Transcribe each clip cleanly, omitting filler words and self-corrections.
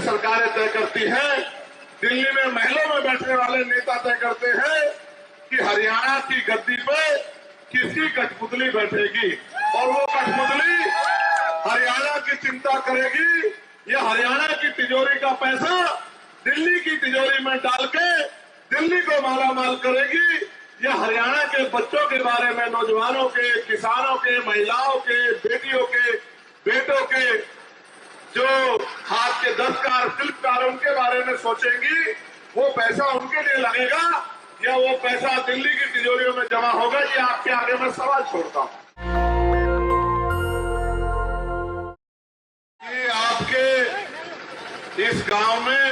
सरकारें तय करती हैं। दिल्ली में महलों में बैठने वाले नेता तय करते हैं कि हरियाणा की गद्दी पे किसकी कठपुतली बैठेगी, और वो कठपुतली हरियाणा की चिंता करेगी। ये हरियाणा की तिजोरी का पैसा दिल्ली की तिजोरी में डाल के दिल्ली को मालामाल करेगी। ये हरियाणा के बच्चों के बारे में, नौजवानों के, किसानों के, महिलाओं के, बेटियों के, बेटों के, जो हाथ के दस्तकार शिल्पकार उनके बारे में सोचेंगी। वो पैसा उनके लिए लगेगा या वो पैसा दिल्ली की तिजोरियों में जमा होगा, ये आपके आगे मैं सवाल छोड़ता हूं। कि आपके इस गांव में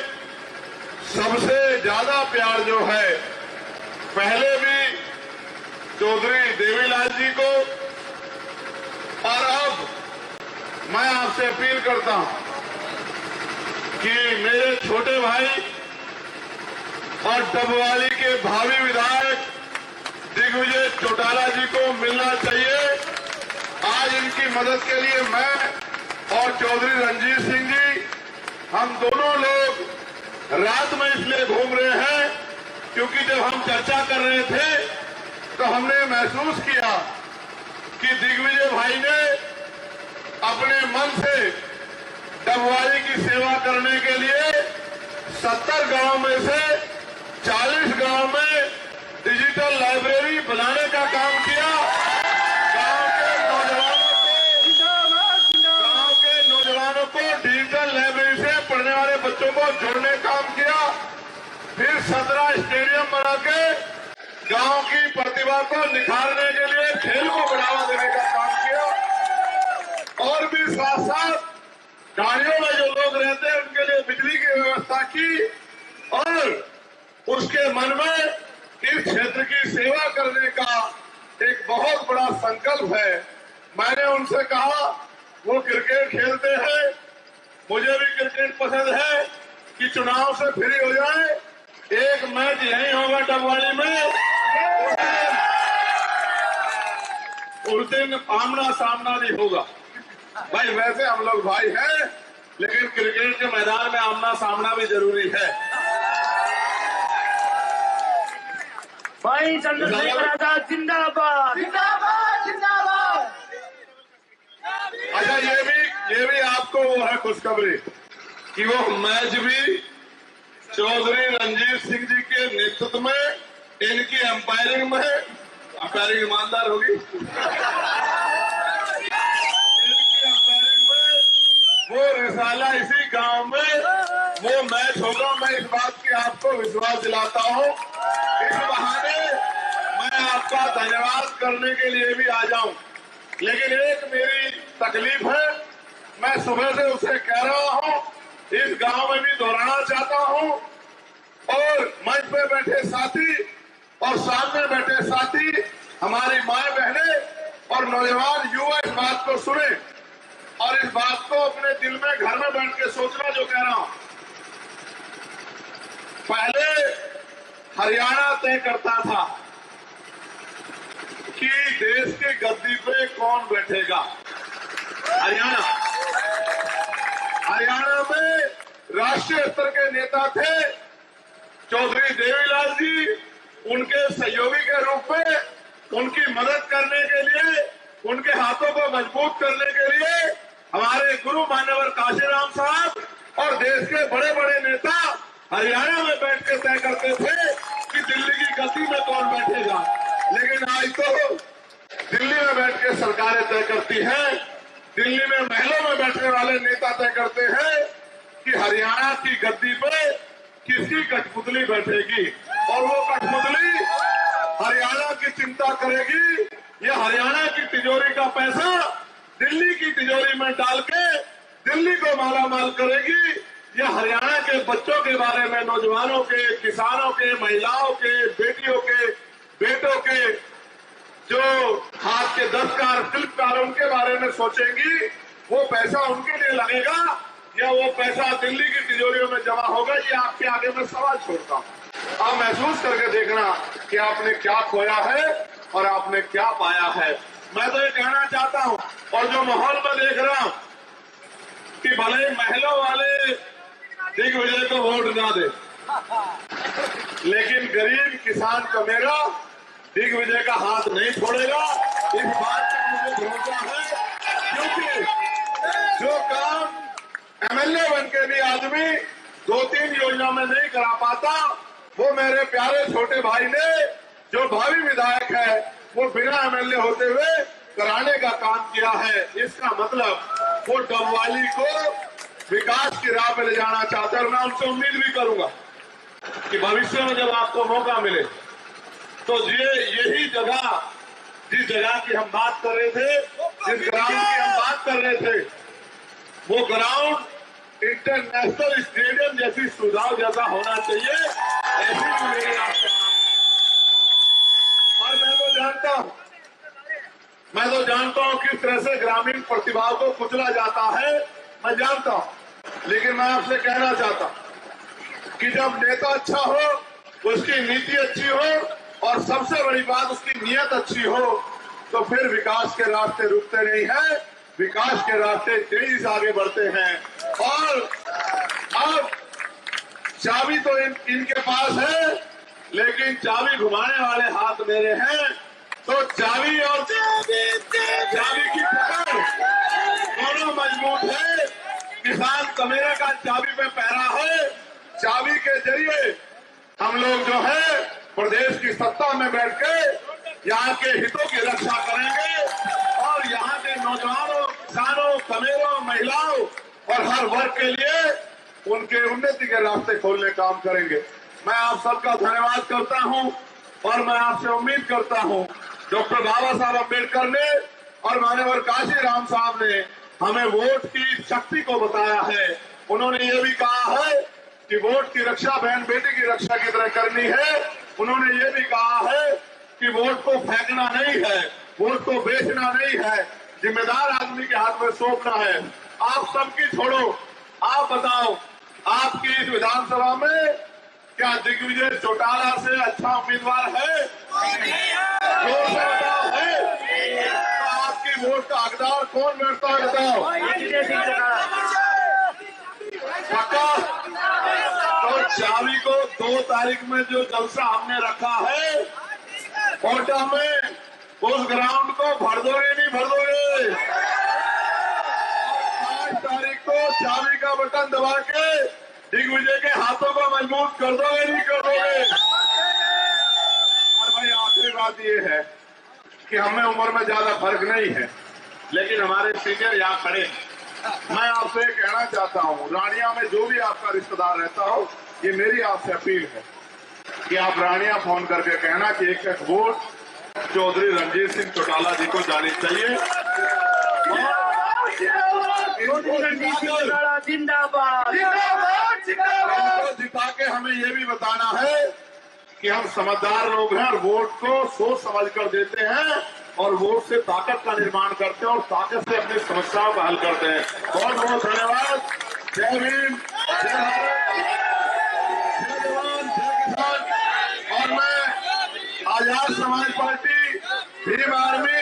सबसे ज्यादा प्यार जो है, पहले भी चौधरी देवीलाल जी को, और अब मैं आपसे अपील करता हूं कि मेरे छोटे भाई और डबवाली के भावी विधायक दिग्विजय चौटाला जी को मिलना चाहिए। आज इनकी मदद के लिए मैं और चौधरी रणजीत सिंह जी, हम दोनों लोग रात में इसलिए घूम रहे हैं क्योंकि जब हम चर्चा कर रहे थे तो हमने महसूस किया कि दिग्विजय भाई ने अपने मन से डबवाली की सेवा करने के लिए 70 गांव में से 40 गांव में डिजिटल लाइब्रेरी बनाने का काम किया। गांव के नौजवानों को डिजिटल लाइब्रेरी से पढ़ने वाले बच्चों को जोड़ने का काम किया। फिर 17 स्टेडियम बना के गांव की प्रतिभा को निखारने के लिए खेल को बढ़ावा देने का काम किया। और भी साथ साथ गाड़ियों में जो लोग रहते हैं उनके लिए बिजली की व्यवस्था की, और उसके मन में इस क्षेत्र की सेवा करने का एक बहुत बड़ा संकल्प है। मैंने उनसे कहा, वो क्रिकेट खेलते हैं, मुझे भी क्रिकेट पसंद है, कि चुनाव से फ्री हो जाए, एक मैच यही होगा डबवाली में, उस दिन आमना सामना नहीं होगा। भाई वैसे हम लोग भाई हैं, लेकिन क्रिकेट के मैदान में आमना सामना भी जरूरी है। भाई चंद्रशेखर आजाद जिंदाबाद जिंदाबाद जिंदाबाद। अच्छा, ये भी आपको वो है खुशखबरी कि वो मैच भी चौधरी रणजीत सिंह जी के नेतृत्व में, इनकी अंपायरिंग में, अंपायरिंग ईमानदार होगी, वो रिसाला इसी गांव में वो मैच होगा। मैं इस बात की आपको विश्वास दिलाता हूं। इस बहाने मैं आपका धन्यवाद करने के लिए भी आ जाऊं, लेकिन एक मेरी तकलीफ है, मैं सुबह से उसे कह रहा हूं, इस गांव में भी दोहराना चाहता हूं, और मंच पे बैठे साथी और सामने बैठे साथी, हमारी माए बहने और नौजवान युवा इस बात को सुने और इस बात को अपने दिल में घर में बैठ के सोचना जो कह रहा हूं। पहले हरियाणा तय करता था कि देश की गद्दी पे कौन बैठेगा। हरियाणा में राष्ट्रीय स्तर के नेता थे चौधरी देवीलाल जी, उनके सहयोगी के रूप में, उनकी मदद करने के लिए, उनके हाथों को मजबूत करने के लिए हमारे गुरु मान्यवर काशीराम साहब और देश के बड़े बड़े नेता हरियाणा में बैठ के तय करते थे कि दिल्ली की गद्दी में कौन बैठेगा। लेकिन आज तो दिल्ली में बैठ के सरकारें तय करती हैं। दिल्ली में महलों में बैठने वाले नेता तय करते हैं कि हरियाणा की गद्दी पे किसकी कठपुतली बैठेगी, और वो कठपुतली हरियाणा की चिंता करेगी। ये हरियाणा की तिजोरी का पैसा दिल्ली की तिजोरी में डाल के दिल्ली को मालामाल करेगी। ये हरियाणा के बच्चों के बारे में, नौजवानों के, किसानों के, महिलाओं के, बेटियों के, बेटों के, जो हाथ के दस्तकार शिल्पकार उनके बारे में सोचेंगी। वो पैसा उनके लिए लगेगा या वो पैसा दिल्ली की तिजोरियों में जमा होगा, ये आपके आगे मैं सवाल छोड़ता हूं। आप महसूस करके देखना कि आपने क्या खोया है और आपने क्या पाया है। मैं तो ये कहना चाहता हूं, और जो माहौल में देख रहा हूं कि भले महलों वाले दिग्विजय को वोट ना दे, लेकिन गरीब किसान का मेरा दिग्विजय का हाथ नहीं छोड़ेगा। इस बात का मुझे भरोसा है, क्योंकि जो काम एमएलए बन के भी आदमी 2-3 योजना में नहीं करा पाता, वो मेरे प्यारे छोटे भाई ने, जो भावी विधायक है, वो बिना एमएलए होते हुए कराने का काम किया है। इसका मतलब वो डबवाली को विकास की राह पे ले जाना चाहते हैं। और मैं उनसे उम्मीद भी करूंगा कि भविष्य में जब आपको मौका मिले तो यही जगह, जिस जगह की हम बात कर रहे थे, जिस ग्राउंड की हम बात कर रहे थे, वो ग्राउंड इंटरनेशनल स्टेडियम जैसी सुविधाओं जैसा होना चाहिए। ऐसी भी मेरे आपसे और मैं तो जानता हूं किस तरह से ग्रामीण प्रतिभाओं को कुचला जाता है, मैं जानता हूं। लेकिन मैं आपसे कहना चाहता हूं कि जब नेता अच्छा हो, उसकी नीति अच्छी हो और सबसे बड़ी बात उसकी नीयत अच्छी हो, तो फिर विकास के रास्ते रुकते नहीं है, विकास के रास्ते तेजी से आगे बढ़ते हैं। और अब चाबी तो इनके पास है, लेकिन चाबी घुमाने वाले हाथ मेरे हैं। तो चाबी और चाबी की पकड़ दोनों मजबूत है। किसान कमेरे का चाबी पे पहरा है। चाबी के जरिए हम लोग जो है प्रदेश की सत्ता में बैठ के यहाँ के हितों की रक्षा करेंगे और यहाँ के नौजवानों, किसानों, कमेरों, महिलाओं और हर वर्ग के लिए उनके उन्नति के रास्ते खोलने काम करेंगे। मैं आप सबका धन्यवाद करता हूं और मैं आपसे उम्मीद करता हूं, डॉक्टर बाबा साहब अम्बेडकर ने और मान्यवर काशीराम साहब ने हमें वोट की शक्ति को बताया है। उन्होंने ये भी कहा है कि वोट की रक्षा बहन बेटी की रक्षा की तरह करनी है। उन्होंने ये भी कहा है कि वोट को फेंकना नहीं है, वोट को बेचना नहीं है, जिम्मेदार आदमी के हाथ में सौंपना है। आप सबकी छोड़ो, आप बताओ, आपकी इस विधानसभा में क्या दिग्विजय चौटाला से अच्छा उम्मीदवार है? जोर से बताओ, है? तो आपकी वोट का हकदार कौन बैठता है बताओ? पक्का? तो चाबी को 2 तारीख में जो जलसा हमने रखा है कोटा में, उस ग्राउंड को भर दोगे नहीं भर दोगे? 5 तारीख को चाबी का बटन दबा के दिग्विजय के हाथों को मजबूत कर दोगे नहीं कर दोगे? और भाई आखिरी बात ये है कि हमें उम्र में ज्यादा फर्क नहीं है, लेकिन हमारे सीनियर यहाँ खड़े हैं। मैं आपसे कहना चाहता हूँ, रानिया में जो भी आपका रिश्तेदार रहता हो, ये मेरी आपसे अपील है कि आप रानिया फोन करके कहना कि एक वोट चौधरी रणजीत सिंह चौटाला जी को जानी चाहिए। जिंदाबाद, इनको जिता के हमें ये भी बताना है कि हम समझदार लोग हैं और वोट को सोच समझ कर देते हैं और वोट से ताकत का निर्माण करते हैं और ताकत से अपनी समस्याओं का हल करते हैं। बहुत बहुत धन्यवाद। जय भीम, जय भारत, जय जवान, जय किसान। और मैं आजाद समाज पार्टी, भीम आर्मी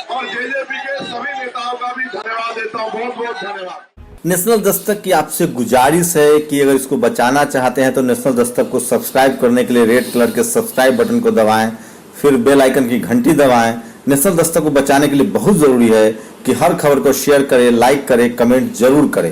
और जेजेपी के सभी नेताओं का भी धन्यवाद देता हूँ। बहुत बहुत धन्यवाद। नेशनल दस्तक की आपसे गुजारिश है कि अगर इसको बचाना चाहते हैं तो नेशनल दस्तक को सब्सक्राइब करने के लिए रेड कलर के सब्सक्राइब बटन को दबाएं, फिर बेल आइकन की घंटी दबाएं। नेशनल दस्तक को बचाने के लिए बहुत जरूरी है कि हर खबर को शेयर करें, लाइक करें, कमेंट जरूर करें।